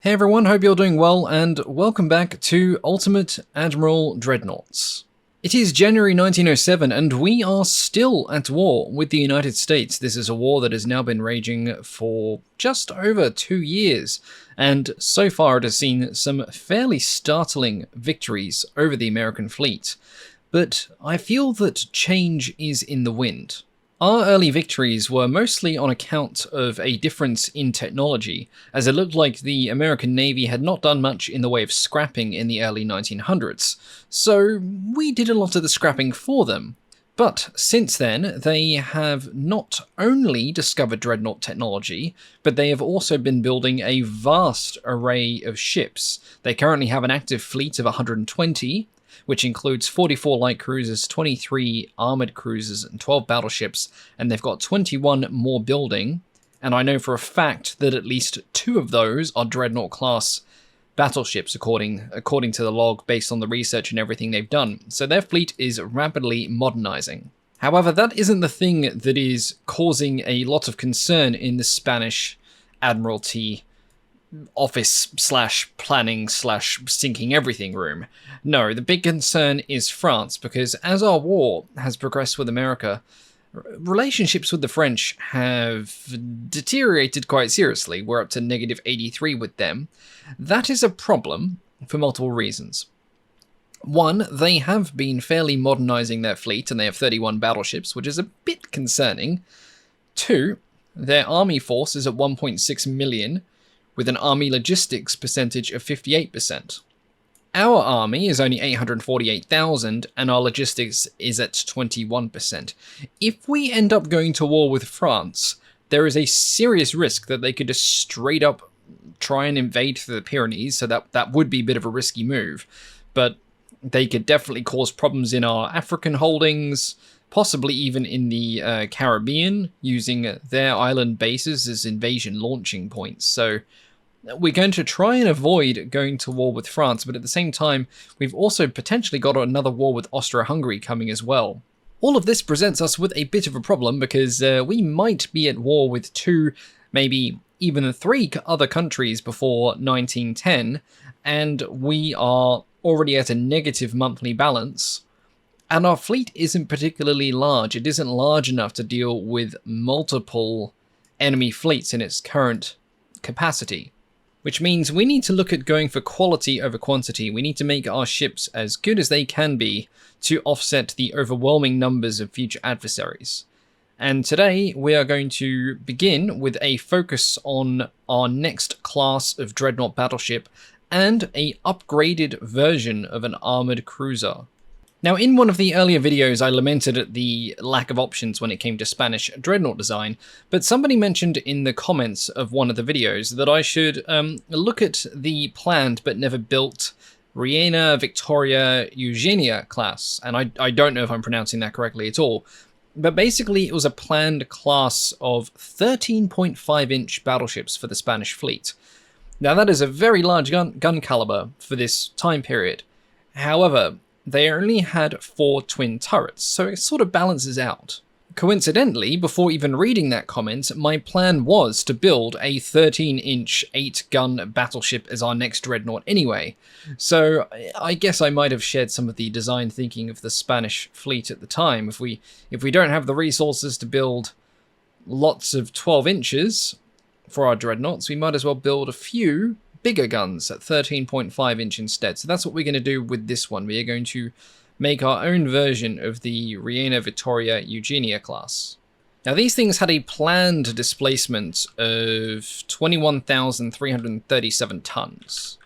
Hey everyone, hope you're doing well, and welcome back to Ultimate Admiral Dreadnoughts. It is January 1907, and we are still at war with the United States. This is a war that has now been raging for just over 2 years, and so far it has seen some fairly startling victories over the American fleet. But I feel that change is in the wind. Our early victories were mostly on account of a difference in technology, as it looked like the American Navy had not done much in the way of scrapping in the early 1900s, so we did a lot of the scrapping for them. But since then, they have not only discovered dreadnought technology, but they have also been building a vast array of ships. They currently have an active fleet of 120, which includes 44 light cruisers, 23 armored cruisers, and 12 battleships, and they've got 21 more building, and I know for a fact that at least 2 of those are Dreadnought-class battleships, according to the log, based on the research and everything they've done, so their fleet is rapidly modernizing. However, that isn't the thing that is causing a lot of concern in the Spanish Admiralty office/planning/sinking everything room. No, the big concern is France, because as our war has progressed with America, relationships with the French have deteriorated quite seriously. We're up to -83 with them. That is a problem for multiple reasons. One, they have been fairly modernizing their fleet, and they have 31 battleships, which is a bit concerning. Two, their army force is at 1.6 million, with an army logistics percentage of 58%. Our army is only 848,000, and our logistics is at 21%. If we end up going to war with France, there is a serious risk that they could just straight up try and invade through the Pyrenees, so that would be a bit of a risky move. But they could definitely cause problems in our African holdings, possibly even in the Caribbean, using their island bases as invasion launching points. So we're going to try and avoid going to war with France, but at the same time, we've also potentially got another war with Austria-Hungary coming as well. All of this presents us with a bit of a problem, because we might be at war with 2, maybe even 3 other countries before 1910, and we are already at a negative monthly balance, and our fleet isn't particularly large. It isn't large enough to deal with multiple enemy fleets in its current capacity. Which means we need to look at going for quality over quantity. We need to make our ships as good as they can be to offset the overwhelming numbers of future adversaries. And today we are going to begin with a focus on our next class of dreadnought battleship and a upgraded version of an armored cruiser. Now, in one of the earlier videos, I lamented at the lack of options when it came to Spanish dreadnought design, but somebody mentioned in the comments of one of the videos that I should look at the planned but never built Reina Victoria Eugenia class, and I don't know if I'm pronouncing that correctly at all, but basically it was a planned class of 13.5-inch battleships for the Spanish fleet. Now, that is a very large gun caliber for this time period. However, they only had 4 twin turrets, so it sort of balances out. Coincidentally, before even reading that comment, my plan was to build a 13-inch 8-gun battleship as our next dreadnought anyway, so I guess I might have shared some of the design thinking of the Spanish fleet at the time. If we don't have the resources to build lots of 12 inches for our dreadnoughts, we might as well build a few bigger guns at 13.5 inch instead. So that's what we're going to do with this one. We are going to make our own version of the Reina Victoria Eugenia class. Now, these things had a planned displacement of 21,337 tons,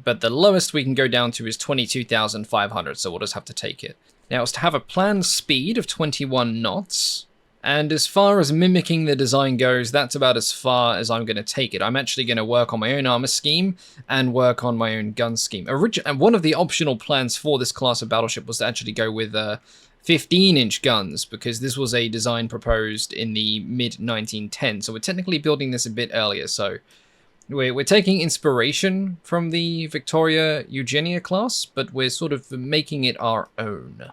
but the lowest we can go down to is 22,500, so we'll just have to take it. Now, it's to have a planned speed of 21 knots, and as far as mimicking the design goes, that's about as far as I'm going to take it. I'm actually going to work on my own armor scheme and work on my own gun scheme. And one of the optional plans for this class of battleship was to actually go with 15-inch guns, because this was a design proposed in the mid-1910s. So we're technically building this a bit earlier. So we're taking inspiration from the Victoria Eugenia class, but we're sort of making it our own.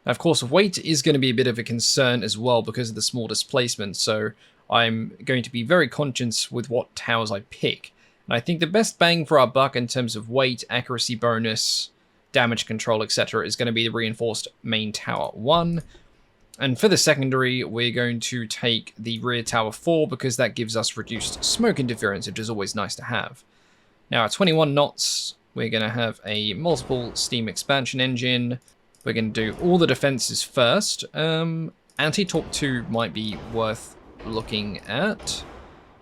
Of course, weight is going to be a bit of a concern as well because of the small displacement, so I'm going to be very conscious with what towers I pick. And I think the best bang for our buck in terms of weight, accuracy bonus, damage control, etc. is going to be the reinforced main tower 1. And for the secondary, we're going to take the rear tower 4 because that gives us reduced smoke interference, which is always nice to have. Now at 21 knots, we're going to have a multiple steam expansion engine. We're going to do all the defenses first. Anti-torp 2 might be worth looking at.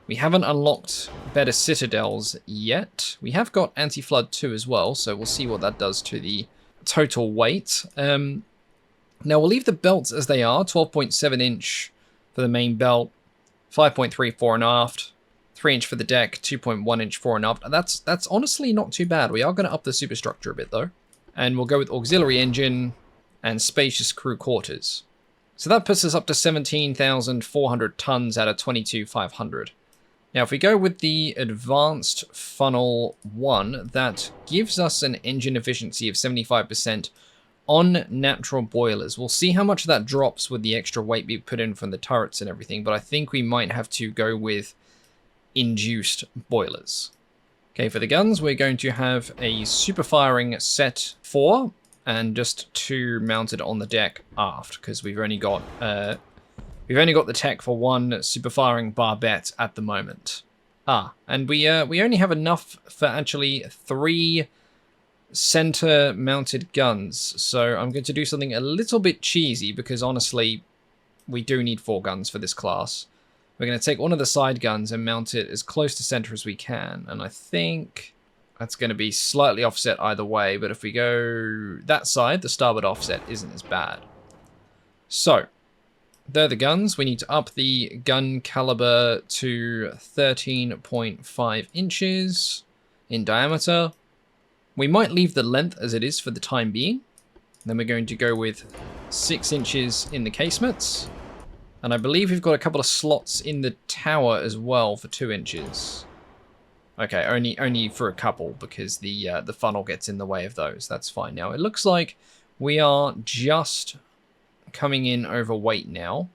We haven't unlocked better citadels yet. We have got anti-flood 2 as well, so we'll see what that does to the total weight. Now we'll leave the belts as they are, 12.7 inch for the main belt, 5.3 fore and aft, 3 inch for the deck, 2.1 inch fore and aft. That's honestly not too bad. We are going to up the superstructure a bit though. And we'll go with auxiliary engine and spacious crew quarters. So that puts us up to 17,400 tons out of 22,500. Now, if we go with the advanced funnel 1, that gives us an engine efficiency of 75% on natural boilers. We'll see how much that drops with the extra weight we put in from the turrets and everything, but I think we might have to go with induced boilers. Okay, for the guns, we're going to have a super firing set 4 and just 2 mounted on the deck aft, because we've only got the tech for 1 super firing barbette at the moment. And we only have enough for actually 3 center mounted guns. So I'm going to do something a little bit cheesy because honestly, we do need 4 guns for this class. We're going to take one of the side guns and mount it as close to center as we can. And I think that's going to be slightly offset either way. But if we go that side, the starboard offset isn't as bad. So they're the guns. We need to up the gun caliber to 13.5 inches in diameter. We might leave the length as it is for the time being. Then we're going to go with 6 inches in the casemates. And I believe we've got a couple of slots in the tower as well for 2 inches. Okay, only for a couple because the funnel gets in the way of those. That's fine. Now, it looks like we are just coming in overweight now.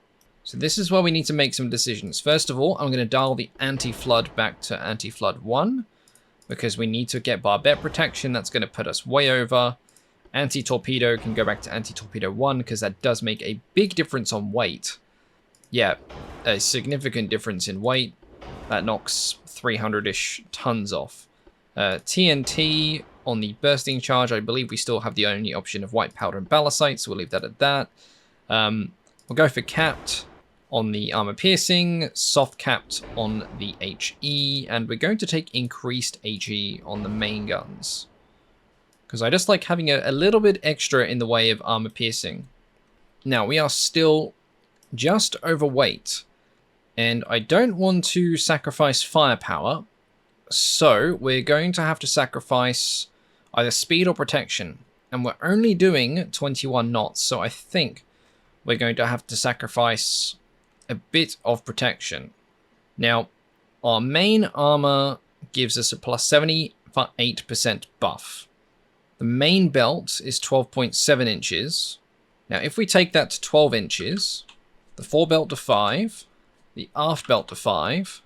So this is where we need to make some decisions. First of all, I'm going to dial the anti-flood back to anti-flood 1 because we need to get barbette protection. That's going to put us way over. Anti-torpedo can go back to anti-torpedo 1 because that does make a big difference on weight. Yeah, a significant difference in weight. That knocks 300-ish tons off. TNT on the bursting charge, I believe we still have the only option of white powder and ballastite, so we'll leave that at that. We'll go for capped on the armor piercing, soft capped on the HE, and we're going to take increased HE on the main guns. Because I just like having a little bit extra in the way of armor piercing. Now, we are still just overweight, and I don't want to sacrifice firepower, so we're going to have to sacrifice either speed or protection, and we're only doing 21 knots, so I think we're going to have to sacrifice a bit of protection. Now, our main armor gives us a plus 78% buff. The main belt is 12.7 inches. Now, if we take that to 12 inches, the fore belt to 5, the aft belt to 5,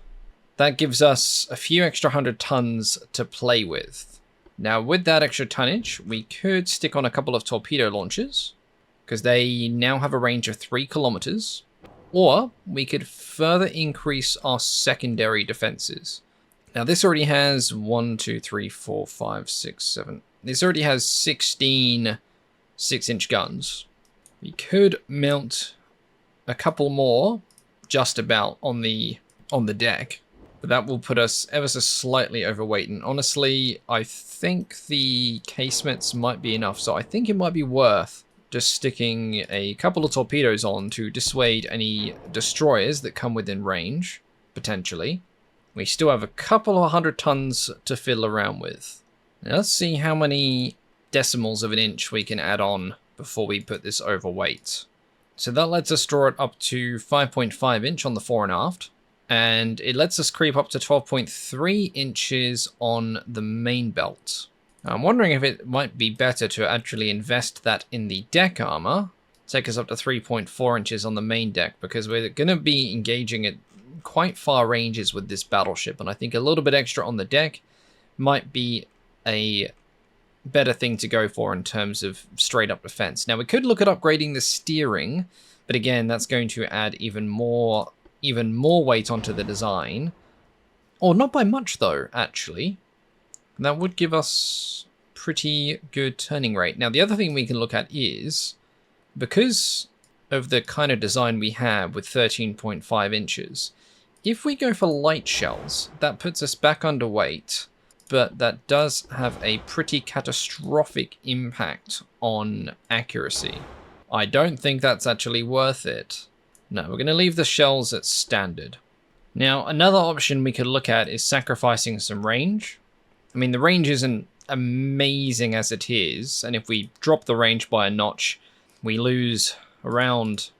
that gives us a few extra 100 tons to play with. Now, with that extra tonnage, we could stick on a couple of torpedo launchers, because they now have a range of 3 kilometers, or we could further increase our secondary defenses. Now, this already has 1, 2, 3, 4, 5, 6, 7. This already has 16 6-inch guns. We could mount a couple more just about on the deck, but that will put us ever so slightly overweight. And honestly, I think the casemates might be enough, so I think it might be worth just sticking a couple of torpedoes on to dissuade any destroyers that come within range, potentially. We still have a couple of 100 tons to fiddle around with. Now let's see how many decimals of an inch we can add on before we put this overweight. So that lets us draw it up to 5.5 inch on the fore and aft, and it lets us creep up to 12.3 inches on the main belt. Now, I'm wondering if it might be better to actually invest that in the deck armor, take us up to 3.4 inches on the main deck, because we're going to be engaging at quite far ranges with this battleship, and I think a little bit extra on the deck might be a better thing to go for in terms of straight up defense. Now, we could look at upgrading the steering, but again, that's going to add even more weight onto the design. Or not by much, though, actually. That would give us pretty good turning rate. Now, the other thing we can look at is, because of the kind of design we have with 13.5 inches, if we go for light shells, that puts us back underweight, but that does have a pretty catastrophic impact on accuracy. I don't think that's actually worth it. No, we're going to leave the shells at standard. Now, another option we could look at is sacrificing some range. I mean, the range isn't amazing as it is, and if we drop the range by a notch, we lose around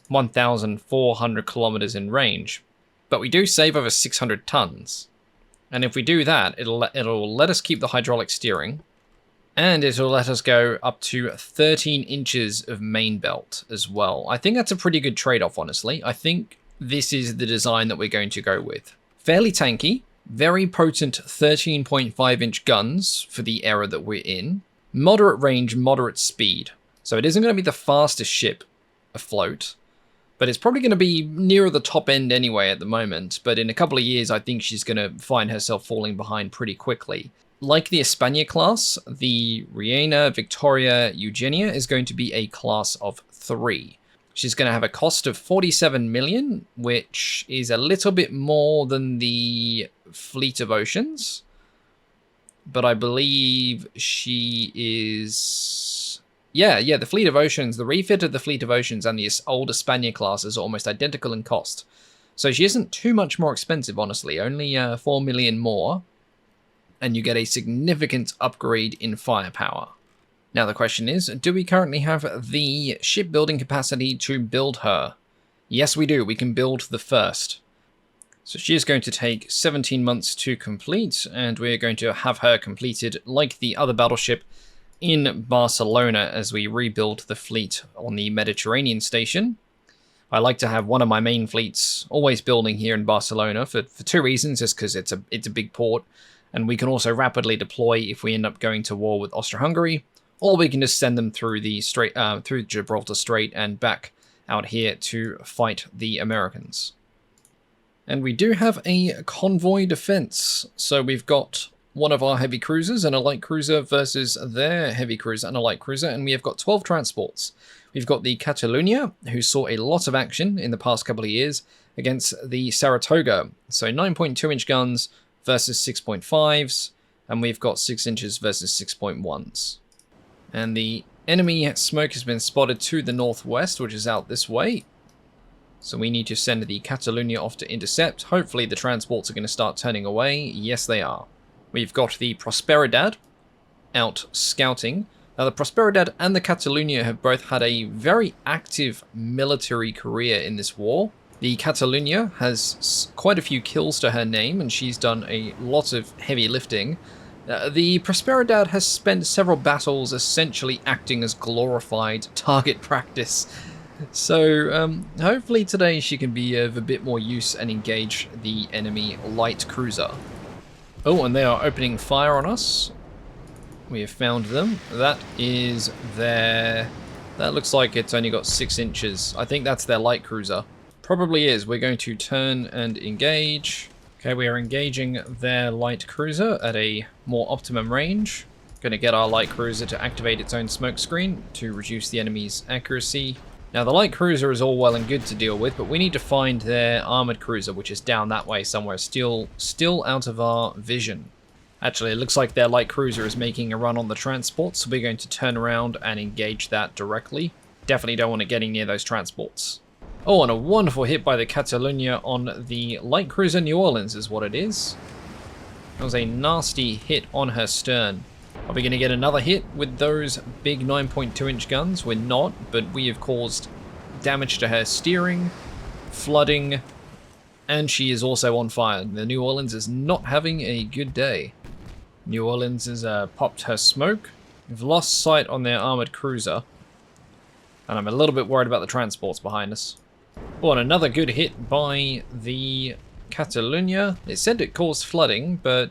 1,400 kilometers in range. But we do save over 600 tons. And if we do that, it'll let us keep the hydraulic steering, and it'll let us go up to 13 inches of main belt as well. I think that's a pretty good trade-off, honestly. I think this is the design that we're going to go with. Fairly tanky, very potent 13.5-inch guns for the era that we're in. Moderate range, moderate speed. So it isn't going to be the fastest ship afloat, but it's probably going to be nearer the top end anyway at the moment. But in a couple of years, I think she's going to find herself falling behind pretty quickly. Like the España class, the Reina, Victoria, Eugenia is going to be a class of 3. She's going to have a cost of 47 million, which is a little bit more than the Fleet of Oceans. But I believe she is... Yeah, the Fleet of Oceans, the refit of the Fleet of Oceans and the old España classes are almost identical in cost. So she isn't too much more expensive, honestly, only 4 million more. And you get a significant upgrade in firepower. Now the question is, do we currently have the shipbuilding capacity to build her? Yes, we do. We can build the first. So she is going to take 17 months to complete, and we're going to have her completed like the other battleship in Barcelona as we rebuild the fleet on the Mediterranean station. I like to have one of my main fleets always building here in Barcelona for 2 reasons. Just because it's a big port, and we can also rapidly deploy if we end up going to war with Austria-Hungary, or we can just send them through the Strait, through Gibraltar Strait and back out here to fight the Americans. And we do have a convoy defense. So we've got one of our heavy cruisers and a light cruiser versus their heavy cruiser and a light cruiser, and we have got 12 transports. We've got the Catalunya, who saw a lot of action in the past couple of years, against the Saratoga. So 9.2-inch guns versus 6.5s, and we've got 6 inches versus 6.1s. And the enemy smoke has been spotted to the northwest, which is out this way. So we need to send the Catalunya off to intercept. Hopefully the transports are going to start turning away. Yes, they are. We've got the Prosperidad out scouting. Now, the Prosperidad and the Catalunya have both had a very active military career in this war. The Catalunya has quite a few kills to her name, and she's done a lot of heavy lifting. The Prosperidad has spent several battles essentially acting as glorified target practice. So hopefully today she can be of a bit more use and engage the enemy light cruiser. Oh, and they are opening fire on us. We have found them. That is their... That looks like it's only got 6 inches. I think that's their light cruiser. Probably is. We're going to turn and engage. Okay, we are engaging their light cruiser at a more optimum range. Going to get our light cruiser to activate its own smoke screen to reduce the enemy's accuracy. Now, the light cruiser is all well and good to deal with, but we need to find their armored cruiser, which is down that way somewhere, still out of our vision. Actually, it looks like their light cruiser is making a run on the transport, so we're going to turn around and engage that directly. Definitely don't want to get near those transports. Oh, and a wonderful hit by the Catalunya on the light cruiser New Orleans is what it is. That was a nasty hit on her stern. Are we going to get another hit with those big 9.2-inch guns? We're not, but we have caused damage to her steering, flooding, and she is also on fire. The New Orleans is not having a good day. New Orleans has popped her smoke. We've lost sight on their armored cruiser, and I'm a little bit worried about the transports behind us. Oh, and another good hit by the Catalunya. It said it caused flooding, but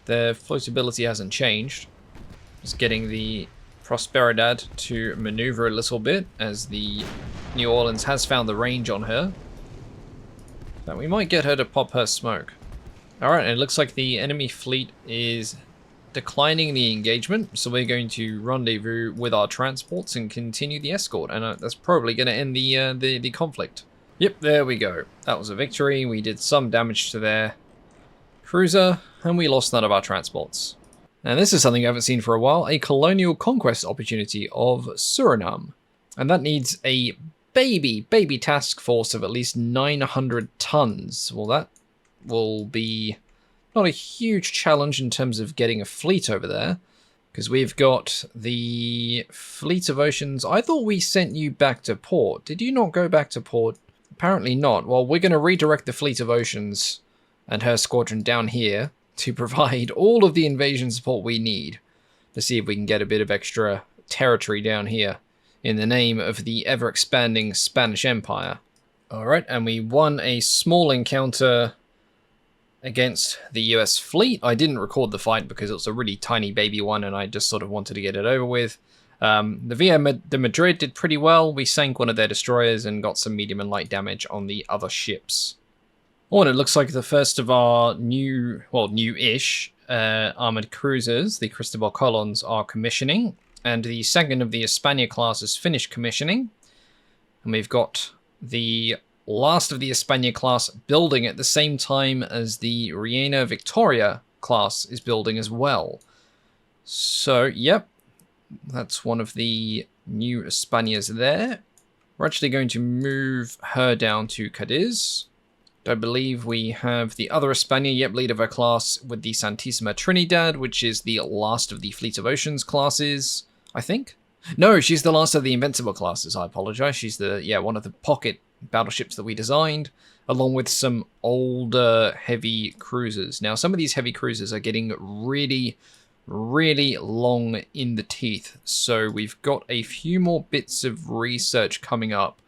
their floatability hasn't changed. Just getting the Prosperidad to maneuver a little bit, as the New Orleans has found the range on her. But we might get her to pop her smoke. Alright, and it looks like the enemy fleet is declining the engagement, so we're going to rendezvous with our transports and continue the escort, and that's probably going to end the conflict. Yep, there we go. That was a victory. We did some damage to their cruiser, and we lost none of our transports. And this is something I haven't seen for a while, a colonial conquest opportunity of Suriname. And that needs a baby task force of at least 900 tons. Well, that will be not a huge challenge in terms of getting a fleet over there, because we've got the Fleet of Oceans. I thought we sent you back to port. Did you not go back to port? Apparently not. Well, we're going to redirect the Fleet of Oceans and her squadron down here to provide all of the invasion support we need to see if we can get a bit of extra territory down here in the name of the ever-expanding Spanish Empire. Alright, and we won a small encounter against the US fleet. I didn't record the fight because it was a really tiny baby one and I just sort of wanted to get it over with. The VA de Madrid did pretty well. We sank one of their destroyers and got some medium and light damage on the other ships. Oh, and it looks like the first of our new-ish armored cruisers, the Cristobal Colons, are commissioning. And the second of the España class is finished commissioning. And we've got the last of the España class building at the same time as the Reina Victoria class is building as well. So, yep, that's one of the new Españas there. We're actually going to move her down to Cadiz. I believe we have the other España, yep, lead of her class, with the Santísima Trinidad, which is the last of the Fleet of Oceans classes, I think. No, she's the last of the Invincible classes, I apologize. She's one of the pocket battleships that we designed, along with some older heavy cruisers. Now, some of these heavy cruisers are getting really long in the teeth, so we've got a few more bits of research coming up,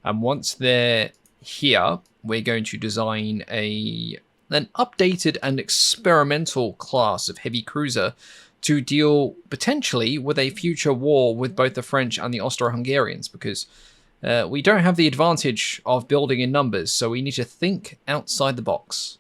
and once they're here, we're going to design an updated and experimental class of heavy cruiser to deal potentially with a future war with both the French and the Austro-Hungarians, because we don't have the advantage of building in numbers, so we need to think outside the box.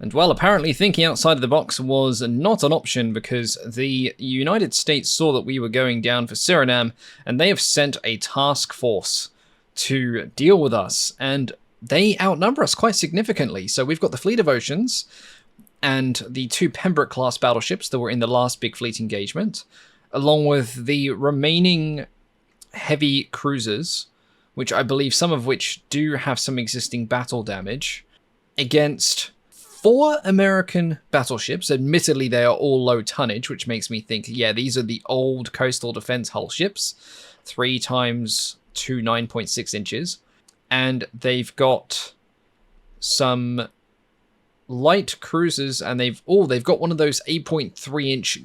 And well, apparently thinking outside of the box was not an option, because the United States saw that we were going down for Suriname, and they have sent a task force to deal with us, and they outnumber us quite significantly. So we've got the Fleet of Oceans and the 2 Pembroke-class battleships that were in the last big fleet engagement, along with the remaining heavy cruisers, which I believe some of which do have some existing battle damage, against 4 American battleships. Admittedly, they are all low tonnage, which makes me think, yeah, these are the old coastal defense hull ships, 3 times 2 9.6 inches. And they've got some light cruisers, and they've got one of those 8.3-inch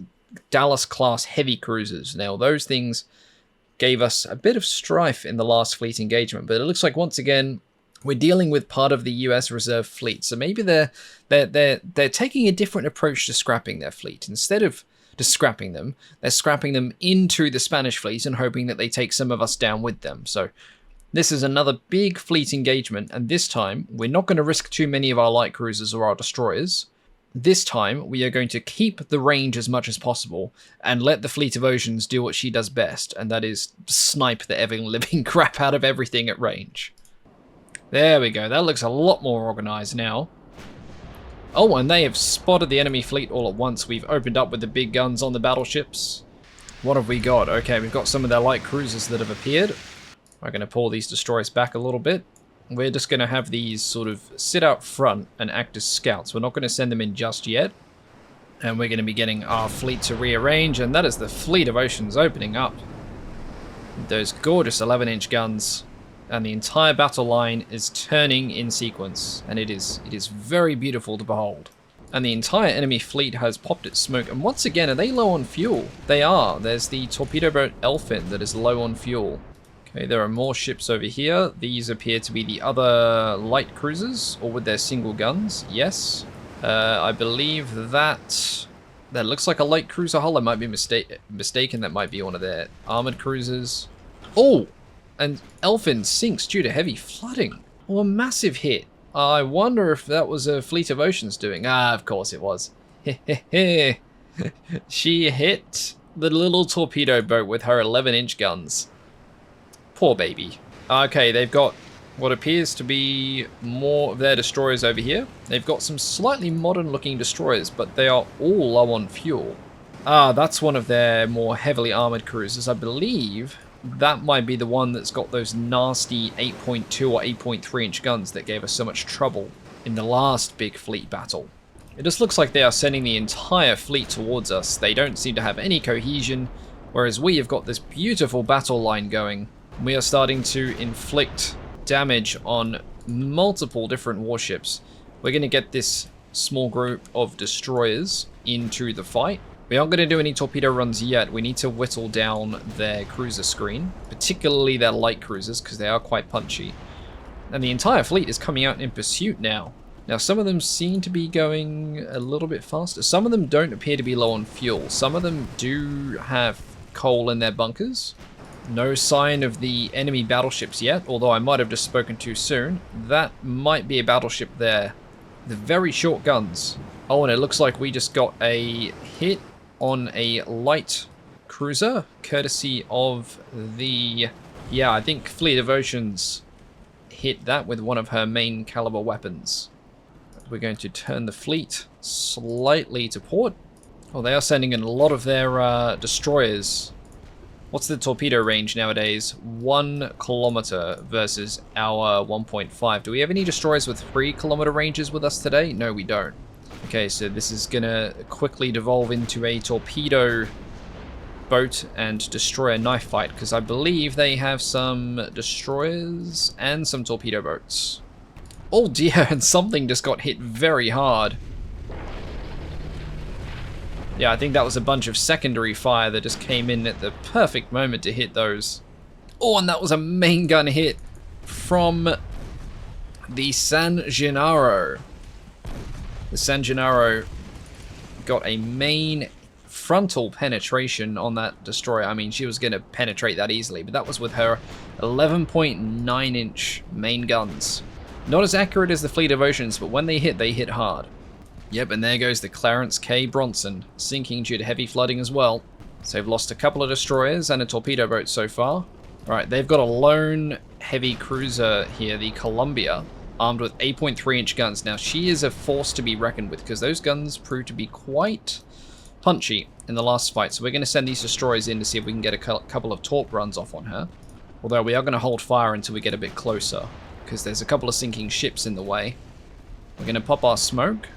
Dallas-class heavy cruisers. Now, those things gave us a bit of strife in the last fleet engagement, but it looks like once again we're dealing with part of the U.S. reserve fleet. So maybe they're taking a different approach to scrapping their fleet. Instead of just scrapping them, they're scrapping them into the Spanish fleet and hoping that they take some of us down with them. So this is another big fleet engagement, and this time we're not going to risk too many of our light cruisers or our destroyers. This time we are going to keep the range as much as possible and let the Fleet of Oceans do what she does best, and that is snipe the ever-living crap out of everything at range. There we go, that looks a lot more organized now. Oh, and they have spotted the enemy fleet all at once. We've opened up with the big guns on the battleships. What have we got? Okay, we've got some of their light cruisers that have appeared. We're going to pull these destroyers back a little bit. We're just going to have these sort of sit out front and act as scouts. We're not going to send them in just yet. And we're going to be getting our fleet to rearrange, and that is the Fleet of Oceans opening up. Those gorgeous 11-inch guns, and the entire battle line is turning in sequence, and it is very beautiful to behold. And the entire enemy fleet has popped its smoke, and once again, are they low on fuel? They are. There's the torpedo boat Elfin that is low on fuel. Okay, there are more ships over here. These appear to be the other light cruisers, or with their single guns. Yes. I believe that looks like a light cruiser hull. I might be mistaken. That might be one of their armored cruisers. Oh, and Elfin sinks due to heavy flooding. Oh, a massive hit. I wonder if that was a Fleet of Oceans doing. Ah, of course it was. She hit the little torpedo boat with her 11-inch guns. Poor baby. Okay, they've got what appears to be more of their destroyers over here. They've got some slightly modern looking destroyers, but they are all low on fuel. Ah, that's one of their more heavily armored cruisers. I believe that might be the one that's got those nasty 8.2 or 8.3 inch guns that gave us so much trouble in the last big fleet battle. It just looks like they are sending the entire fleet towards us. They don't seem to have any cohesion, whereas we have got this beautiful battle line going. We are starting to inflict damage on multiple different warships. We're going to get this small group of destroyers into the fight. We aren't going to do any torpedo runs yet. We need to whittle down their cruiser screen, particularly their light cruisers, because they are quite punchy. And the entire fleet is coming out in pursuit now. Now, some of them seem to be going a little bit faster. Some of them don't appear to be low on fuel. Some of them do have coal in their bunkers. No sign of the enemy battleships yet, although I might have just spoken too soon. That might be a battleship there. The very short guns. Oh, and it looks like we just got a hit on a light cruiser, courtesy of the... Yeah, I think Fleet of Oceans hit that with one of her main caliber weapons. We're going to turn the fleet slightly to port. Oh, they are sending in a lot of their destroyers. What's the torpedo range nowadays? 1 kilometer versus our 1.5. Do we have any destroyers with 3 kilometer ranges with us today? No, we don't. Okay, so this is gonna quickly devolve into a torpedo boat and destroyer knife fight, because I believe they have some destroyers and some torpedo boats. Oh dear, and something just got hit very hard. Yeah, I think that was a bunch of secondary fire that just came in at the perfect moment to hit those. Oh, and that was a main gun hit from the San Gennaro. The San Gennaro got a main frontal penetration on that destroyer. I mean, she was going to penetrate that easily, but that was with her 11.9 inch main guns. Not as accurate as the Fleet of Oceans, but when they hit hard. Yep, and there goes the Clarence K. Bronson, sinking due to heavy flooding as well. So they've lost a couple of destroyers and a torpedo boat so far. Alright, they've got a lone heavy cruiser here, the Columbia, armed with 8.3 inch guns. Now, she is a force to be reckoned with, because those guns proved to be quite punchy in the last fight. So we're going to send these destroyers in to see if we can get a couple of torp runs off on her. Although we are going to hold fire until we get a bit closer, because there's a couple of sinking ships in the way. We're going to pop our smoke.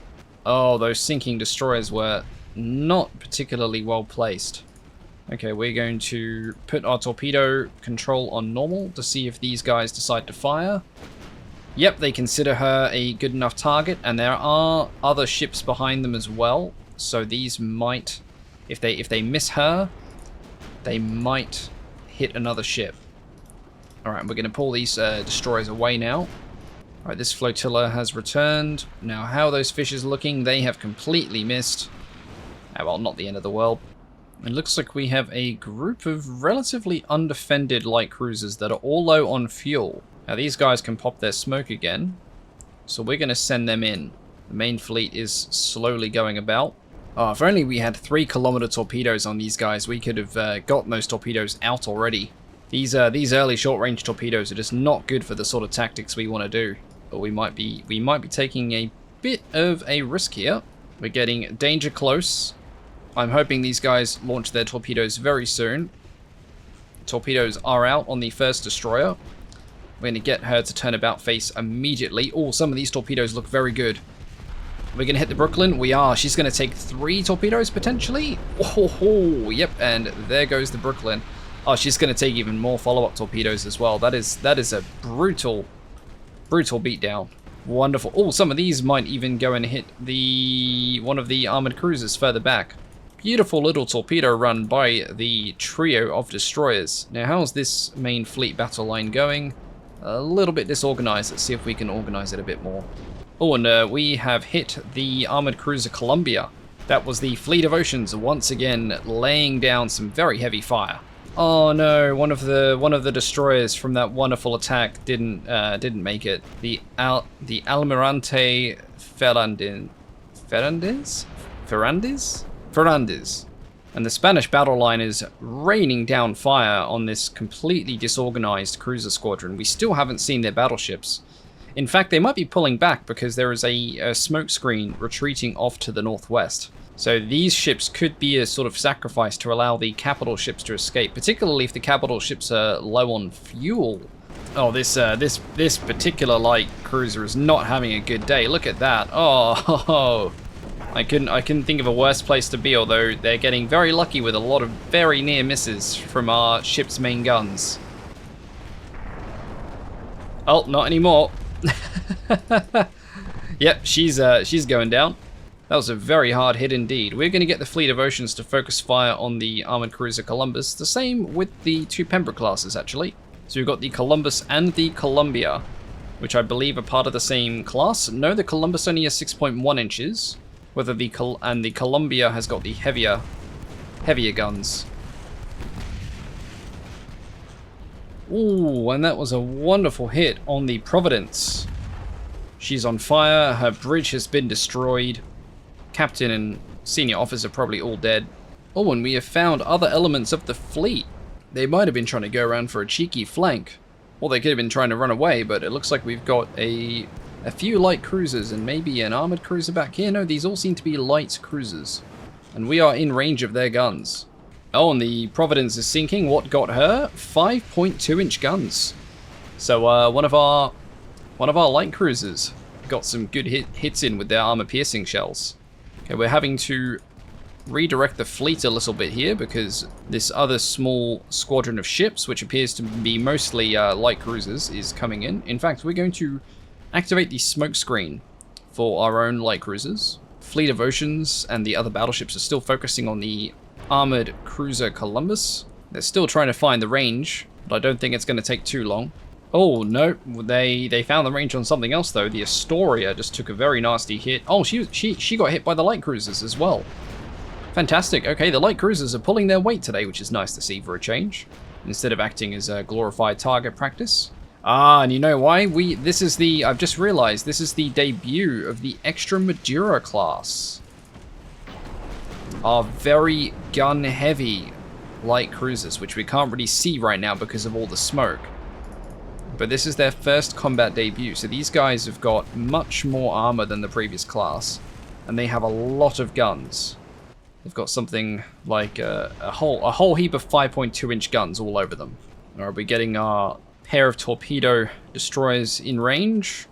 Oh, those sinking destroyers were not particularly well placed. Okay, we're going to put our torpedo control on normal to see if these guys decide to fire. Yep, they consider her a good enough target, and there are other ships behind them as well. So these might, if they miss her, they might hit another ship. Alright, we're going to pull these destroyers away now. Alright, this flotilla has returned. Now, how are those fishes looking? They have completely missed. Oh, well, not the end of the world. It looks like we have a group of relatively undefended light cruisers that are all low on fuel. Now, these guys can pop their smoke again, so we're going to send them in. The main fleet is slowly going about. Oh, if only we had 3 kilometer torpedoes on these guys, we could have gotten those torpedoes out already. These early short-range torpedoes are just not good for the sort of tactics we want to do. But we might be taking a bit of a risk here. We're getting danger close. I'm hoping these guys launch their torpedoes very soon. Torpedoes are out on the first destroyer. We're going to get her to turn about face immediately. Oh, some of these torpedoes look very good. We're going to hit the Brooklyn. We are. She's going to take 3 torpedoes potentially. Oh, yep, and there goes the Brooklyn. Oh, she's going to take even more follow-up torpedoes as well. That is a brutal beatdown. Wonderful. Oh, some of these might even go and hit one of the armored cruisers further back. beautiful little torpedo run by the trio of destroyers. Now, how's this main fleet battle line going? A little bit disorganized. Let's see if we can organize it a bit more. Oh, and we have hit the armored cruiser Columbia. That was the Fleet of Oceans once again laying down some very heavy fire. Oh no, one of the destroyers from that wonderful attack didn't make it. The Almirante Ferrandis. And the Spanish battle line is raining down fire on this completely disorganized cruiser squadron. We still haven't seen their battleships. In fact, they might be pulling back because there is a smoke screen retreating off to the northwest. So these ships could be a sort of sacrifice to allow the capital ships to escape, particularly if the capital ships are low on fuel. Oh, this particular light cruiser is not having a good day. Look at that. Oh, I couldn't think of a worse place to be, although they're getting very lucky with a lot of very near misses from our ship's main guns. Oh, not anymore. Yep, she's going down. That was a very hard hit indeed. We're going to get the Fleet of Oceans to focus fire on the armored cruiser Columbus. The same with the two Pembroke classes, actually. So we've got the Columbus and the Columbia, which I believe are part of the same class. No, the Columbus only has 6.1 inches. Whether the Columbia has got the heavier guns. Ooh, and that was a wonderful hit on the Providence. She's on fire. Her bridge has been destroyed. Captain and senior officer probably all dead. Oh, and we have found other elements of the fleet. They might have been trying to go around for a cheeky flank. Or they could have been trying to run away, but it looks like we've got a few light cruisers and maybe an armored cruiser back here. No, these all seem to be light cruisers. And we are in range of their guns. Oh, and the Providence is sinking. What got her? 5.2-inch guns. So one of our light cruisers got some good hits in with their armor-piercing shells. Okay, we're having to redirect the fleet a little bit here because this other small squadron of ships, which appears to be mostly light cruisers, is coming in. In fact, we're going to activate the smoke screen for our own light cruisers. Fleet of Oceans and the other battleships are still focusing on the armored cruiser Columbus. They're still trying to find the range, but I don't think it's going to take too long. Oh, no, they found the range on something else, though. The Astoria just took a very nasty hit. Oh, she got hit by the light cruisers as well. Fantastic. Okay, the light cruisers are pulling their weight today, which is nice to see for a change, instead of acting as a glorified target practice. Ah, and you know why? I've just realized, this is the debut of the Extremadura class. Our very gun-heavy light cruisers, which we can't really see right now because of all the smoke. But this is their first combat debut, so these guys have got much more armor than the previous class, and they have a lot of guns. They've got something like a whole heap of 5.2-inch guns all over them. Alright, we're getting our pair of torpedo destroyers in range.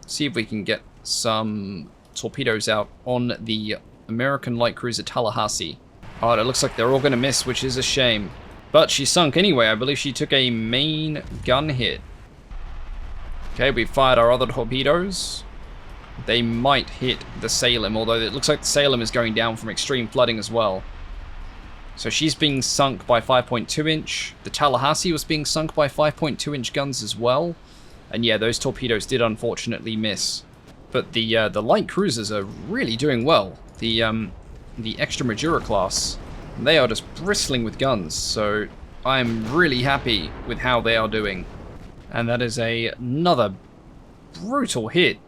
See if we can get some torpedoes out on the American light cruiser Tallahassee. Alright, it looks like they're all going to miss, which is a shame. But she sunk anyway. I believe she took a main gun hit. Okay, we fired our other torpedoes. They might hit the Salem, although it looks like the Salem is going down from extreme flooding as well. So she's being sunk by 5.2-inch. The Tallahassee was being sunk by 5.2-inch guns as well. And yeah, those torpedoes did unfortunately miss. But the light cruisers are really doing well. The Extremadura class, they are just bristling with guns. So I'm really happy with how they are doing. And that is another brutal hit.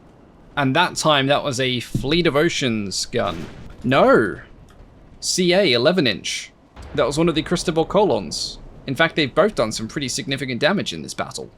And that time, that was a Fleet of Oceans gun. No! CA 11-inch. That was one of the Cristobal Colons. In fact, they've both done some pretty significant damage in this battle.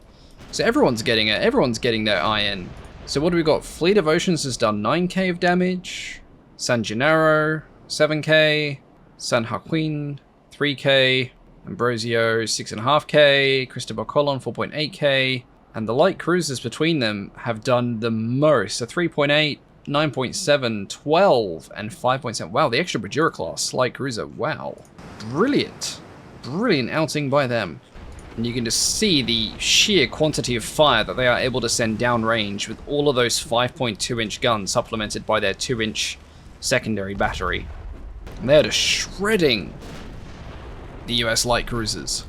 So everyone's getting it. Everyone's getting their IN. So what do we got? Fleet of Oceans has done 9k of damage. San Gennaro, 7k. San Joaquin, 3k. Ambrosio, 6.5k. Cristobal Colon, 4.8k. And the light cruisers between them have done the most. So 3.8, 9.7, 12, and 5.7. Wow, the Extremadura class light cruiser. Wow. Brilliant. Brilliant outing by them. And you can just see the sheer quantity of fire that they are able to send downrange with all of those 5.2-inch guns supplemented by their 2-inch secondary battery. And they're just shredding the US light cruisers.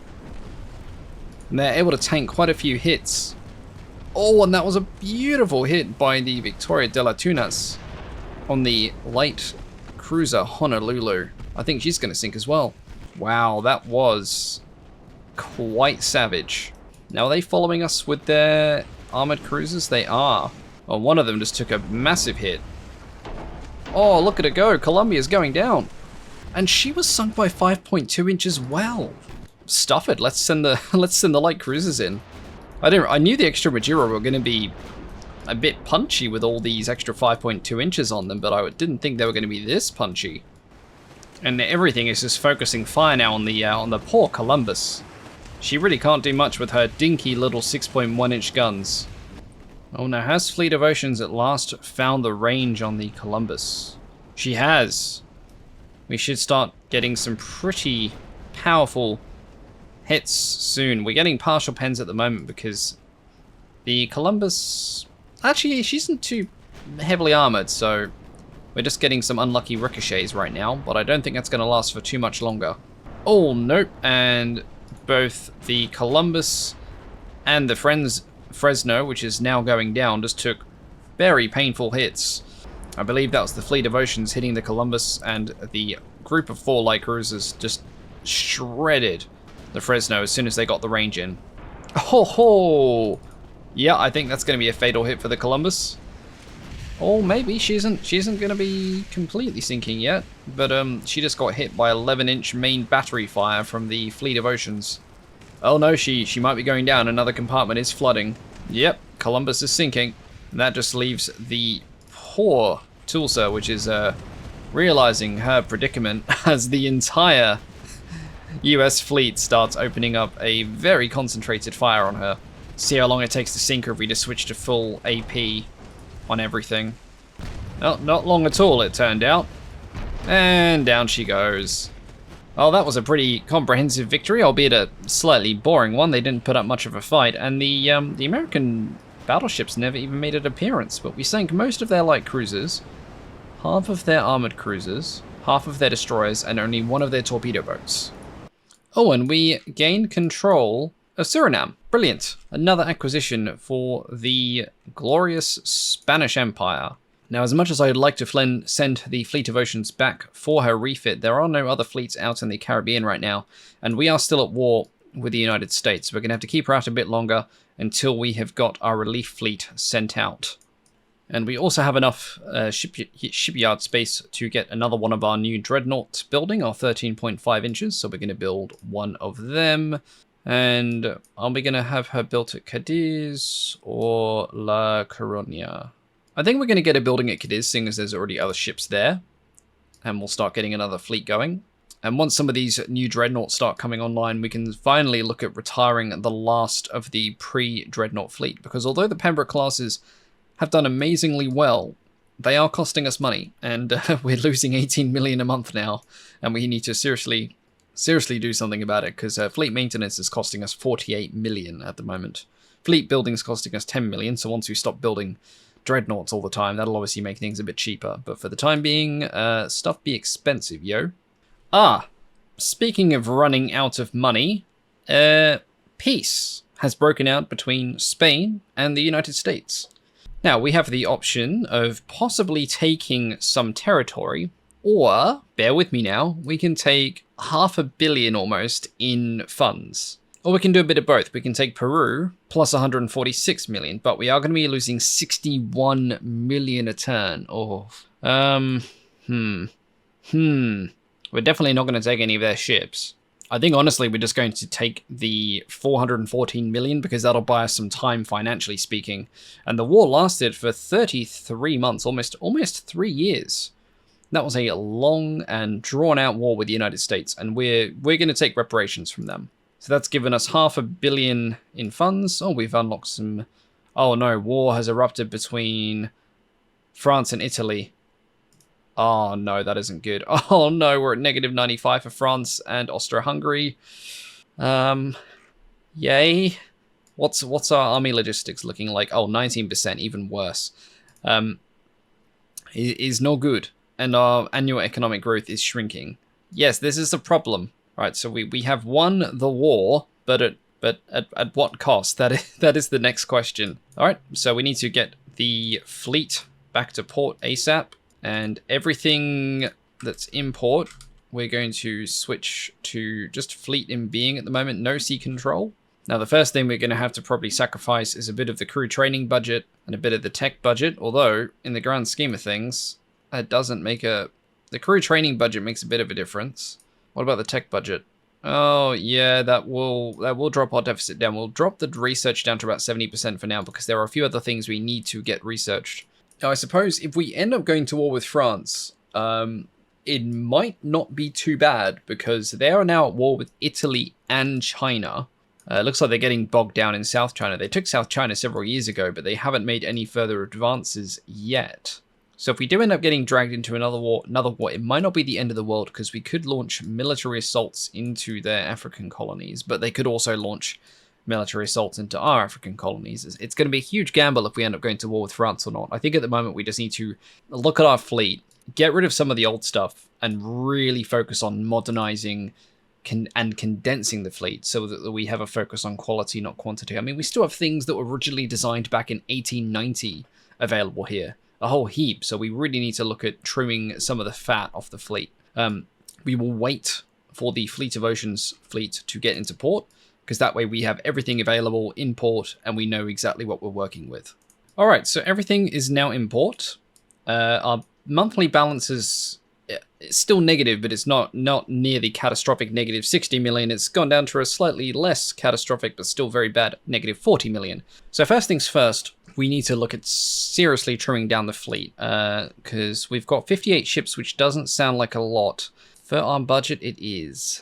And they're able to tank quite a few hits. Oh, and that was a beautiful hit by the Victoria de las Tunas on the light cruiser Honolulu. I think she's going to sink as well. Wow, that was quite savage. Now, are they following us with their armored cruisers? They are. Well, one of them just took a massive hit. Oh, look at it go. Columbia's going down. And she was sunk by 5.2 inches well. Stuff it. Let's send the light cruisers in. I knew the extra Majira were going to be a bit punchy with all these extra 5.2 inches on them, but I didn't think they were going to be this punchy. And everything is just focusing fire now on the poor Columbus. She really can't do much with her dinky little 6.1 inch guns. Oh, now has Fleet of Oceans at last found the range on the Columbus? She has. We should start getting some pretty powerful hits soon. We're getting partial pens at the moment because the Columbus... Actually, she isn't too heavily armored, so we're just getting some unlucky ricochets right now, but I don't think that's going to last for too much longer. Oh, nope, and both the Columbus and the Fresno, which is now going down, just took very painful hits. I believe that was the Fleet of Oceans hitting the Columbus, and the group of 4 light cruisers just shredded the Fresno as soon as they got the range in. Ho ho! Yeah, I think that's going to be a fatal hit for the Columbus. Or maybe she isn't going to be completely sinking yet, but she just got hit by 11-inch main battery fire from the Fleet of Oceans. Oh no, she might be going down. Another compartment is flooding. Yep, Columbus is sinking. And that just leaves the poor Tulsa, which is realizing her predicament as the entire US fleet starts opening up a very concentrated fire on her. See how long it takes to sink her if we just switch to full AP on everything. No, not long at all, it turned out. And down she goes. Well, that was a pretty comprehensive victory, albeit a slightly boring one. They didn't put up much of a fight, and the American battleships never even made an appearance, but we sank most of their light cruisers, half of their armored cruisers, half of their destroyers, and only one of their torpedo boats. Oh, and we gained control of Suriname. Brilliant. Another acquisition for the glorious Spanish Empire. Now, as much as I'd like to send the Fleet of Oceans back for her refit, there are no other fleets out in the Caribbean right now, and we are still at war with the United States. We're going to have to keep her out a bit longer until we have got our relief fleet sent out. And we also have enough shipyard space to get another one of our new Dreadnoughts building, our 13.5 inches, so we're going to build one of them. And are we going to have her built at Cadiz or La Coruña? I think we're going to get a building at Cadiz, seeing as there's already other ships there. And we'll start getting another fleet going. And once some of these new Dreadnoughts start coming online, we can finally look at retiring the last of the pre-Dreadnought fleet. Because although the Pembroke classes have done amazingly well, they are costing us money. And we're losing 18 million a month now. And we need to seriously do something about it, because fleet maintenance is costing us 48 million at the moment. Fleet building is costing us 10 million, so once we stop building Dreadnoughts all the time, that'll obviously make things a bit cheaper. But for the time being, stuff be expensive, yo. Speaking of running out of money, peace has broken out between Spain and the United States. Now, we have the option of possibly taking some territory, or, bear with me now, we can take $500 million almost in funds. Or we can do a bit of both. We can take Peru plus 146 million, but we are going to be losing 61 million a turn. Oh, we're definitely not going to take any of their ships. I think honestly we're just going to take the 414 million because that'll buy us some time financially speaking. And the war lasted for 33 months, almost 3 years. That was a long and drawn-out war with the United States, and we're going to take reparations from them. So that's given us $500 million in funds. Oh, we've unlocked some... Oh no, war has erupted between France and Italy. Oh no, that isn't good. Oh no, we're at -95 for France and Austria-Hungary. Yay. What's our army logistics looking like? Oh, 19%, even worse. Is no good. and our annual economic growth is shrinking. Yes, this is the problem. Right, so we have won the war, but at what cost? That is the next question. All right, so we need to get the fleet back to port ASAP, and everything that's in port, we're going to switch to just fleet in being at the moment, no sea control. Now, the first thing we're going to have to probably sacrifice is a bit of the crew training budget and a bit of the tech budget, although in the grand scheme of things, it doesn't make the crew training budget makes a bit of a difference. What about the tech budget? Oh, yeah, that will drop our deficit down. We'll drop the research down to about 70% for now because there are a few other things we need to get researched. Now, I suppose if we end up going to war with France, it might not be too bad because they are now at war with Italy and China. It looks like they're getting bogged down in South China. They took South China several years ago, but they haven't made any further advances yet. So if we do end up getting dragged into another war, it might not be the end of the world because we could launch military assaults into their African colonies, but they could also launch military assaults into our African colonies. It's going to be a huge gamble if we end up going to war with France or not. I think at the moment we just need to look at our fleet, get rid of some of the old stuff, and really focus on modernizing and condensing the fleet so that we have a focus on quality, not quantity. I mean, we still have things that were originally designed back in 1890 available here. A whole heap, so we really need to look at trimming some of the fat off the fleet. We will wait for the Fleet of Oceans fleet to get into port, because that way we have everything available in port and we know exactly what we're working with. Alright, so everything is now in port. Our monthly balance is still negative, but it's not near the catastrophic negative 60 million. It's gone down to a slightly less catastrophic, but still very bad, negative 40 million. So first things first, we need to look at seriously trimming down the fleet, because we've got 58 ships, which doesn't sound like a lot. For our budget, it is,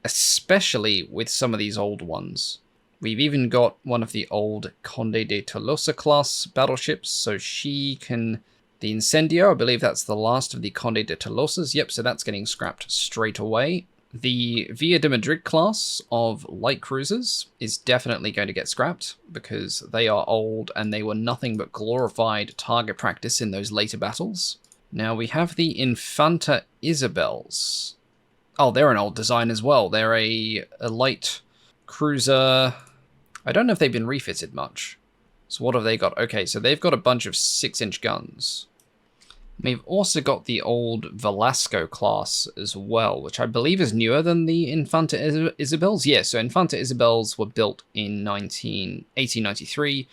especially with some of these old ones. We've even got one of the old Conde de Tolosa class battleships, so she can... The Incendio, I believe that's the last of the Conde de Tolosas. Yep, so that's getting scrapped straight away. The Villa de Madrid class of light cruisers is definitely going to get scrapped because they are old and they were nothing but glorified target practice in those later battles. Now we have the Infanta Isabels. Oh, they're an old design as well. They're a light cruiser. I don't know if they've been refitted much. So what have they got? Okay, so they've got a bunch of 6-inch guns. We've also got the old Velasco class as well, which I believe is newer than the Infanta Isabels. Yeah, so Infanta Isabels were built in 1893,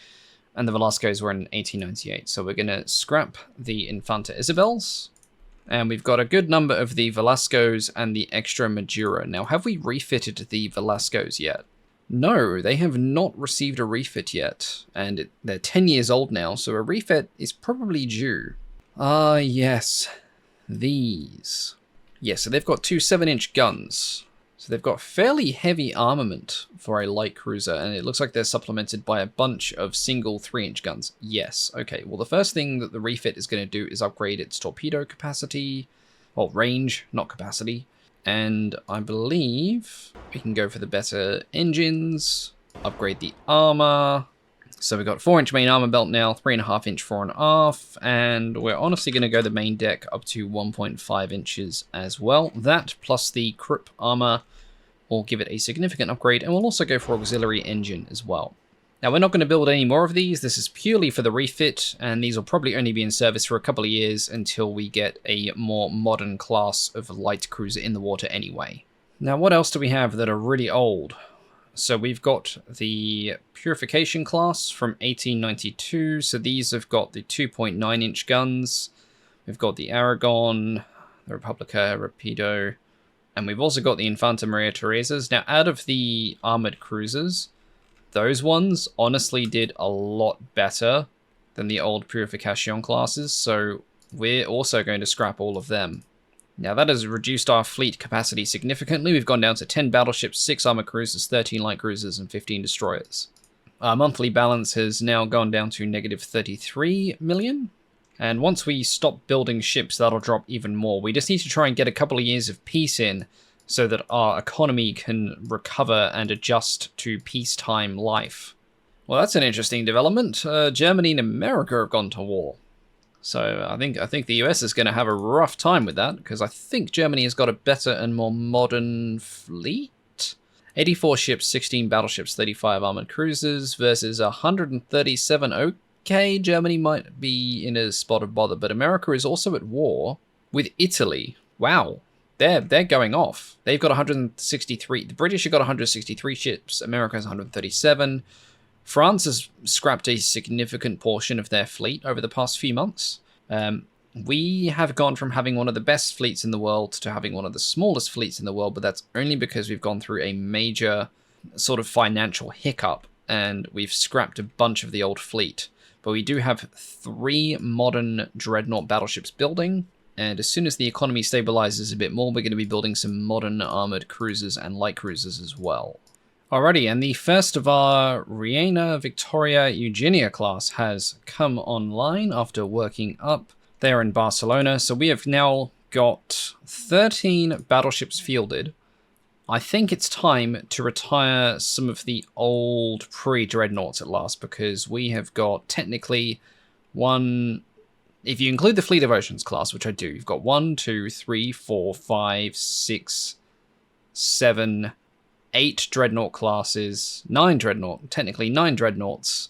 and the Velascos were in 1898. So we're going to scrap the Infanta Isabels, and we've got a good number of the Velascos and the Extra Madura. Now, have we refitted the Velascos yet? No, they have not received a refit yet, and they're 10 years old now, so a refit is probably due. Ah, yes. These. Yeah, so they've got two 7-inch guns. So they've got fairly heavy armament for a light cruiser, and it looks like they're supplemented by a bunch of single 3-inch guns. Yes, okay. Well, the first thing that the refit is going to do is upgrade its torpedo capacity. Well, range, not capacity. And I believe we can go for the better engines, upgrade the armor. So we've got 4-inch main armor belt now, 3.5-inch fore and aft, and we're honestly going to go the main deck up to 1.5 inches as well. That plus the Krupp armor will give it a significant upgrade, and we'll also go for auxiliary engine as well. Now we're not going to build any more of these. This is purely for the refit, and these will probably only be in service for a couple of years until we get a more modern class of light cruiser in the water anyway. Now what else do we have that are really old? So we've got the Purification class from 1892. So these have got the 2.9-inch guns. We've got the Aragon, the Republica, Rapido, and we've also got the Infanta Maria Teresas. Now, out of the armored cruisers, those ones honestly did a lot better than the old Purification classes, so we're also going to scrap all of them. Now that has reduced our fleet capacity significantly. We've gone down to 10 battleships, 6 armor cruisers, 13 light cruisers, and 15 destroyers. Our monthly balance has now gone down to negative 33 million. And once we stop building ships, that'll drop even more. We just need to try and get a couple of years of peace in so that our economy can recover and adjust to peacetime life. Well, that's an interesting development. Germany and America have gone to war. So I think the US is going to have a rough time with that, because I think Germany has got a better and more modern fleet. 84 ships, 16 battleships, 35 armored cruisers versus 137. Okay, Germany might be in a spot of bother, but America is also at war with Italy. Wow, they're going off. They've got 163. The British have got 163 ships. America has 137. France has scrapped a significant portion of their fleet over the past few months. We have gone from having one of the best fleets in the world to having one of the smallest fleets in the world, but that's only because we've gone through a major sort of financial hiccup and we've scrapped a bunch of the old fleet. But we do have 3 modern dreadnought battleships building, and as soon as the economy stabilizes a bit more, we're going to be building some modern armored cruisers and light cruisers as well. Alrighty, and the first of our Reina Victoria Eugenia class has come online after working up there in Barcelona. So we have now got 13 battleships fielded. I think it's time to retire some of the old pre-dreadnoughts at last, because we have got technically one... If you include the Fleet of Oceans class, which I do, you've got 1, 2, 3, 4, 5, 6, 7... 8 dreadnought classes, 9 dreadnoughts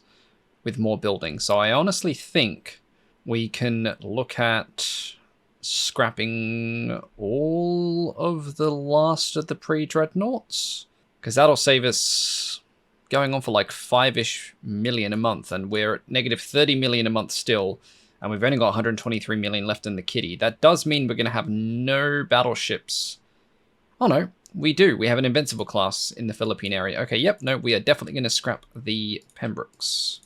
with more building. So I honestly think we can look at scrapping all of the last of the pre-dreadnoughts, because that'll save us going on for like 5-ish million a month, and we're at negative 30 million a month still, and we've only got 123 million left in the kitty. That does mean we're going to have no battleships. Oh no. We do. We have an Invincible class in the Philippine area. Okay, yep, no, we are definitely going to scrap the Pembrokes.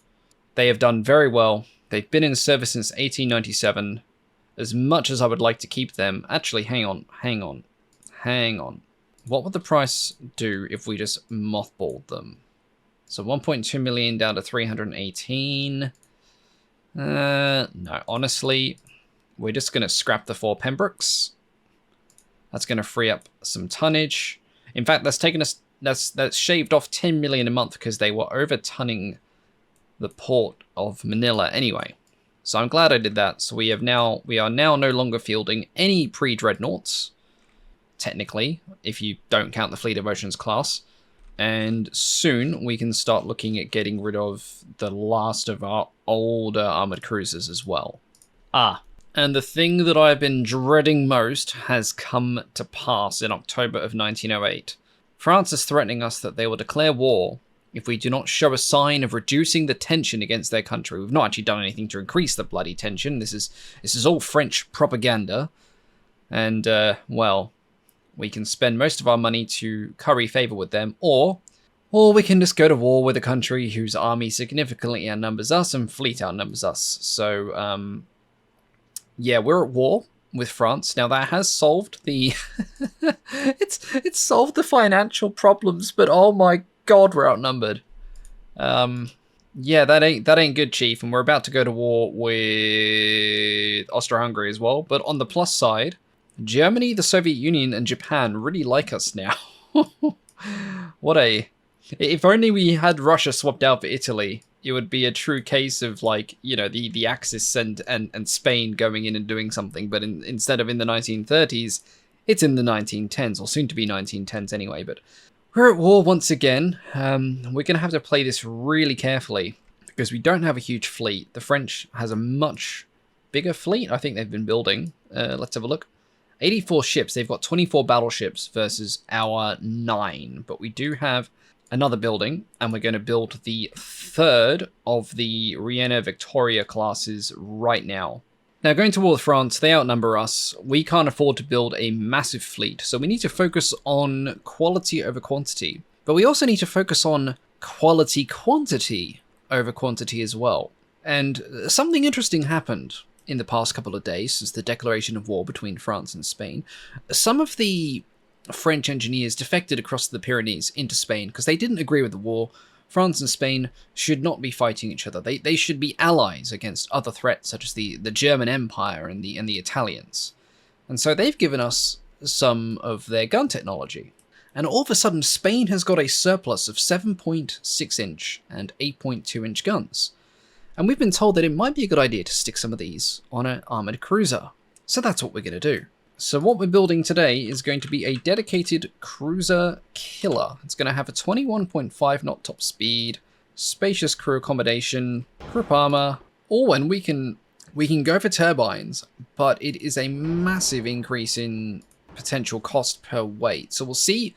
They have done very well. They've been in service since 1897. As much as I would like to keep them... Actually, hang on. What would the price do if we just mothballed them? So 1.2 million down to 318. No, honestly, we're just going to scrap the 4 Pembrokes. That's going to free up some tonnage. In fact, that's taken us... That's shaved off 10 million a month because they were over-tunning the port of Manila anyway. So I'm glad I did that. So we are now no longer fielding any pre-dreadnoughts, technically, if you don't count the Fleet of Oceans class. And soon we can start looking at getting rid of the last of our older armored cruisers as well. And the thing that I've been dreading most has come to pass in October of 1908. France is threatening us that they will declare war if we do not show a sign of reducing the tension against their country. We've not actually done anything to increase the bloody tension. This is all French propaganda. And, well, we can spend most of our money to curry favor with them, or we can just go to war with a country whose army significantly outnumbers us and fleet outnumbers us. So, yeah, we're at war with France. Now that has solved the it's solved the financial problems, but oh my god, we're outnumbered. Yeah, that ain't good, Chief, and we're about to go to war with Austro-Hungary as well. But on the plus side, Germany, the Soviet Union, and Japan really like us now. If only we had Russia swapped out for Italy, it would be a true case of, like, you know, the Axis and Spain going in and doing something. But instead of in the 1930s, it's in the 1910s, or soon to be 1910s anyway. But we're at war once again. We're going to have to play this really carefully because we don't have a huge fleet. The French has a much bigger fleet. I think they've been building. Let's have a look. 84 ships. They've got 24 battleships versus our 9. But we do have another building, and we're going to build the third of the Reina Victoria classes right now. Now, going to war with France, they outnumber us. We can't afford to build a massive fleet, so we need to focus on quality over quantity. But we also need to focus on quantity over quantity as well. And something interesting happened in the past couple of days since the declaration of war between France and Spain. Some of the French engineers defected across the Pyrenees into Spain because they didn't agree with the war. France and Spain should not be fighting each other. They should be allies against other threats such as the German Empire and the Italians. And so they've given us some of their gun technology. And all of a sudden, Spain has got a surplus of 7.6 inch and 8.2 inch guns. And we've been told that it might be a good idea to stick some of these on an armoured cruiser. So that's what we're going to do. So what we're building today is going to be a dedicated cruiser killer. It's going to have a 21.5 knot top speed, spacious crew accommodation, grip armor. Oh, and we can go for turbines, but it is a massive increase in potential cost per weight. So we'll see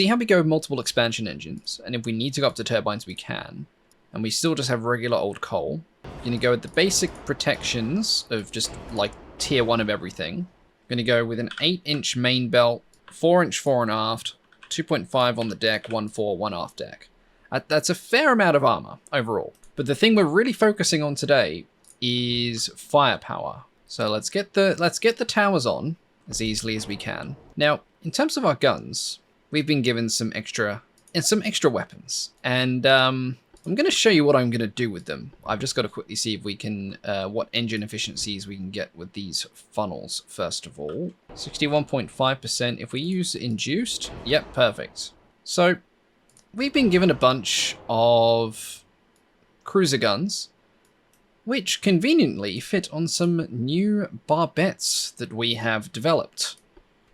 how we go with multiple expansion engines, and if we need to go up to turbines, we can. And we still just have regular old coal. Going to go with the basic protections of just like tier 1 of everything. Going to go with an 8-inch main belt, 4-inch fore and aft, 2.5 on the deck, 1 fore, 1 aft deck. That's a fair amount of armor overall. But the thing we're really focusing on today is firepower. So let's get the towers on as easily as we can. Now, in terms of our guns, we've been given some extra weapons, and I'm going to show you what I'm going to do with them. I've just got to quickly see if we can, what engine efficiencies we can get with these funnels, first of all. 61.5%. If we use induced, yep, perfect. So, we've been given a bunch of cruiser guns, which conveniently fit on some new barbettes that we have developed.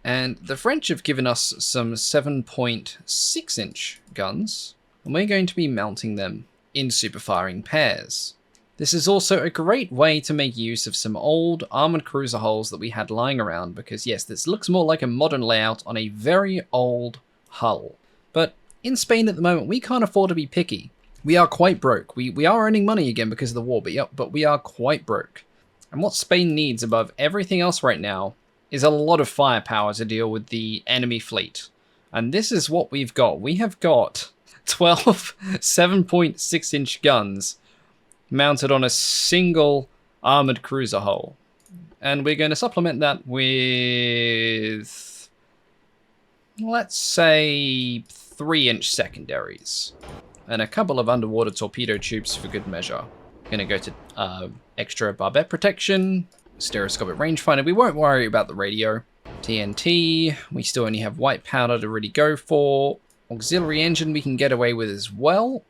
And the French have given us some 7.6-inch guns, and we're going to be mounting them in super firing pairs. This is also a great way to make use of some old armoured cruiser hulls that we had lying around, because yes, this looks more like a modern layout on a very old hull. But in Spain at the moment, we can't afford to be picky. We are quite broke. We are earning money again because of the war, but we are quite broke. And what Spain needs above everything else right now is a lot of firepower to deal with the enemy fleet. And this is what we've got. We have got 12 7.6-inch guns mounted on a single armored cruiser hull. And we're going to supplement that with, let's say, 3-inch secondaries. And a couple of underwater torpedo tubes for good measure. Going to go to extra barbette protection, stereoscopic rangefinder. We won't worry about the radio. TNT, we still only have white powder to really go for. Auxiliary engine we can get away with as well.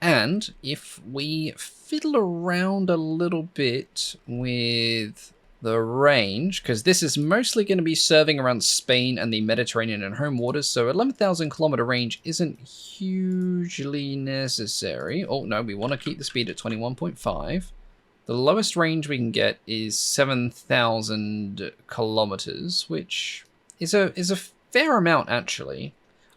And if we fiddle around a little bit with the range, because this is mostly going to be serving around Spain and the Mediterranean and home waters, so 11,000 kilometer range isn't hugely necessary. Oh no, we want to keep the speed at 21.5. The lowest range we can get is 7,000 kilometers, which is a fair amount actually.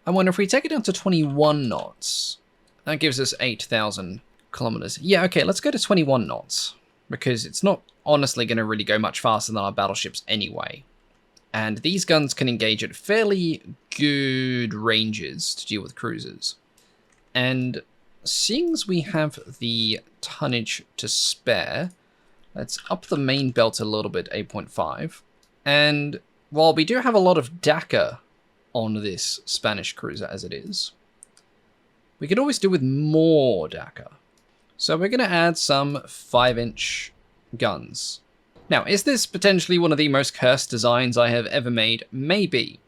I wonder if we take it down to 21 knots, that gives us 8,000 kilometers. Yeah, okay, let's go to 21 knots, because it's not honestly going to really go much faster than our battleships anyway. And these guns can engage at fairly good ranges to deal with cruisers. And seeing as we have the tonnage to spare, let's up the main belt a little bit, 8.5. And while we do have a lot of DACA on this Spanish cruiser as it is, we could always do with more DACA. So we're going to add some 5-inch guns. Now, is this potentially one of the most cursed designs I have ever made? Maybe.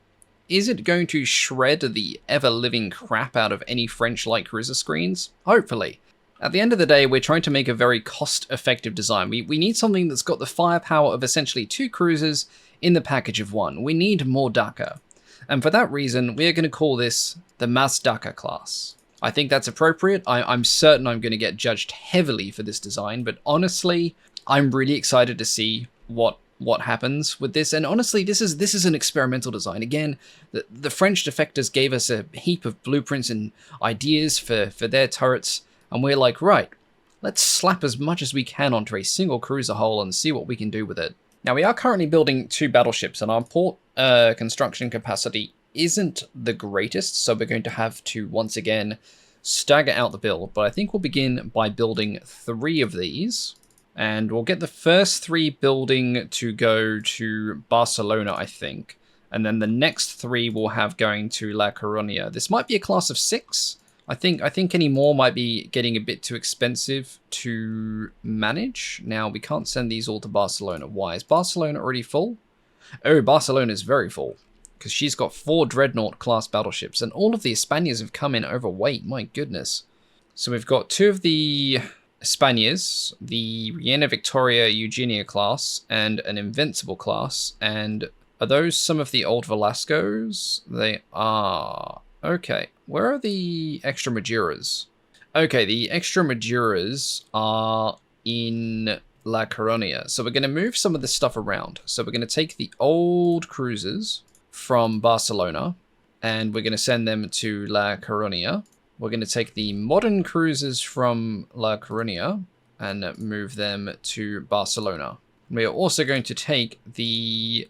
Is it going to shred the ever-living crap out of any French light cruiser screens? Hopefully. At the end of the day, we're trying to make a very cost-effective design. We need something that's got the firepower of essentially 2 cruisers in the package of 1. We need more DACA. And for that reason, we are going to call this the Mas DACA class. I think that's appropriate. I'm certain I'm going to get judged heavily for this design, but honestly, I'm really excited to see what happens with this. And honestly, this is an experimental design. Again, the French defectors gave us a heap of blueprints and ideas for their turrets, and we're like, right, let's slap as much as we can onto a single cruiser hull and see what we can do with it. Now, we are currently building 2 battleships, and our port construction capacity isn't the greatest, so we're going to have to, once again, stagger out the build. But I think we'll begin by building 3 of these, and we'll get the first 3 building to go to Barcelona, I think, and then the next 3 we'll have going to La Coruña. This might be a class of 6. I think any more might be getting a bit too expensive to manage. Now, we can't send these all to Barcelona. Why? Is Barcelona already full? Oh, Barcelona is very full, because she's got 4 Dreadnought class battleships, and all of the Spaniards have come in overweight, my goodness. So we've got 2 of the Spaniards, the Reina Victoria Eugenia class, and an Invincible class. And are those some of the old Velascos? They are. Okay, where are the extra Maduras? Okay, the extra Maduras are in La Coruña. So we're going to move some of this stuff around. So we're going to take the old cruisers from Barcelona, and we're going to send them to La Coruña. We're going to take the modern cruisers from La Coruña and move them to Barcelona. We are also going to take the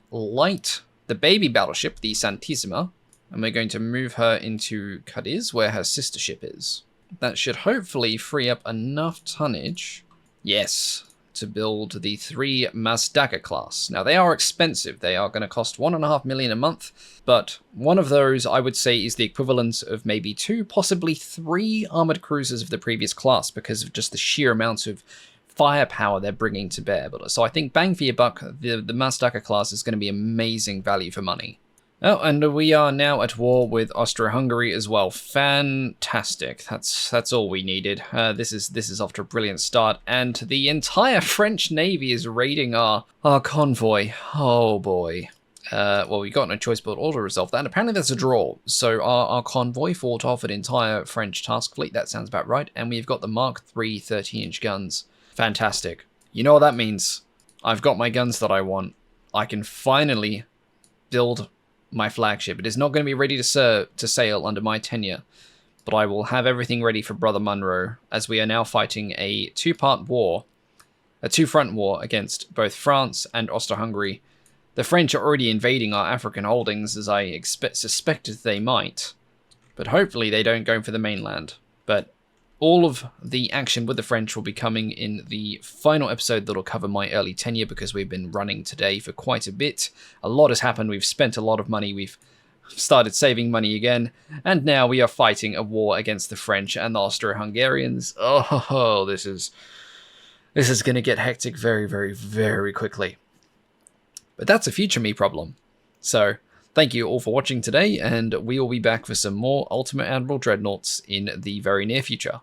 baby battleship, the Santissima, and we're going to move her into Cadiz, where her sister ship is. That should hopefully free up enough tonnage, yes, to build the 3 Mazdaka class. Now, they are expensive. They are going to cost $1.5 million a month, but one of those, I would say, is the equivalent of maybe 2, possibly 3 armored cruisers of the previous class because of just the sheer amount of firepower they're bringing to bear. So I think bang for your buck, the Mazdaka class is going to be amazing value for money. Oh, and we are now at war with Austria-Hungary as well. Fantastic. That's all we needed. This is off to a brilliant start, and the entire French Navy is raiding our convoy. Oh boy. Well, we got no choice but to resolve that, and apparently that's a draw. So our convoy fought off an entire French task fleet. That sounds about right. And we've got the Mark III 30-inch guns. Fantastic. You know what that means? I've got my guns that I want. I can finally build my flagship. It is not going to be ready to sail under my tenure, but I will have everything ready for Brother Munro, as we are now fighting a two-front war against both France and Austria-Hungary. The French are already invading our African holdings, as I suspected they might, but hopefully they don't go for the mainland. But all of the action with the French will be coming in the final episode that will cover my early tenure, because we've been running today for quite a bit. A lot has happened. We've spent a lot of money. We've started saving money again. And now we are fighting a war against the French and the Austro-Hungarians. Oh, this is going to get hectic very, very, very quickly. But that's a future me problem. So thank you all for watching today, and we will be back for some more Ultimate Admiral Dreadnoughts in the very near future.